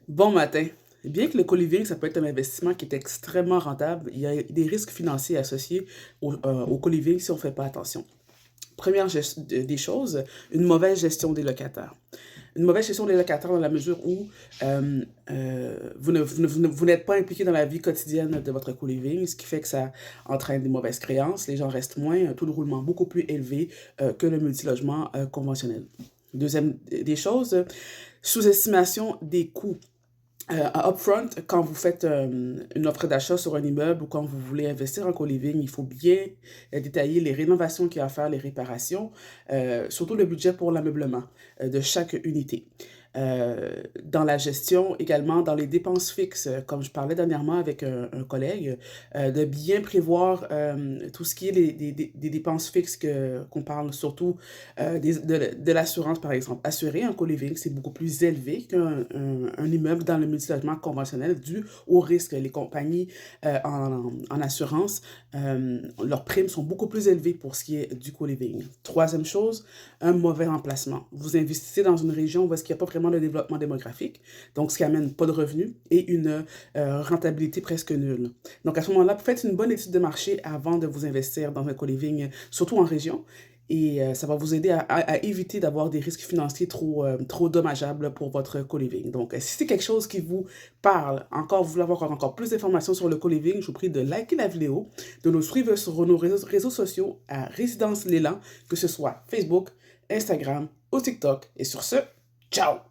Bon matin. Bien que le co-living, ça peut être un investissement qui est extrêmement rentable, il y a des risques financiers associés au co-living si on ne fait pas attention. Des choses, une mauvaise gestion des locataires. Une mauvaise gestion des locataires dans la mesure où vous n'êtes pas impliqué dans la vie quotidienne de votre co-living, ce qui fait que ça entraîne des mauvaises créances, les gens restent moins, un taux de roulement beaucoup plus élevé que le multilogement conventionnel. Deuxième des choses, sous-estimation des coûts. Upfront, quand vous faites une offre d'achat sur un immeuble ou quand vous voulez investir en co-living, il faut bien détailler les rénovations qu'il y a à faire, les réparations, surtout le budget pour l'ameublement de chaque unité. Dans la gestion, également dans les dépenses fixes, comme je parlais dernièrement avec un collègue, de bien prévoir tout ce qui est des dépenses fixes qu'on parle surtout de l'assurance, par exemple. Assurer un co-living, c'est beaucoup plus élevé qu'un immeuble dans le multilogement conventionnel dû au risque. Les compagnies en assurance, leurs primes sont beaucoup plus élevées pour ce qui est du co-living. Troisième chose, un mauvais emplacement. Vous investissez dans une région où est-ce qu'il n'y a pas vraiment de développement démographique, donc ce qui amène pas de revenus et une rentabilité presque nulle. Donc à ce moment-là, faites une bonne étude de marché avant de vous investir dans un co-living, surtout en région. Et ça va vous aider à éviter d'avoir des risques financiers trop dommageables pour votre co-living. Donc, si c'est quelque chose qui vous parle, encore, vous voulez avoir encore plus d'informations sur le co-living, je vous prie de liker la vidéo, de nous suivre sur nos réseaux sociaux à Résidence L'élan, que ce soit Facebook, Instagram ou TikTok. Et sur ce, ciao!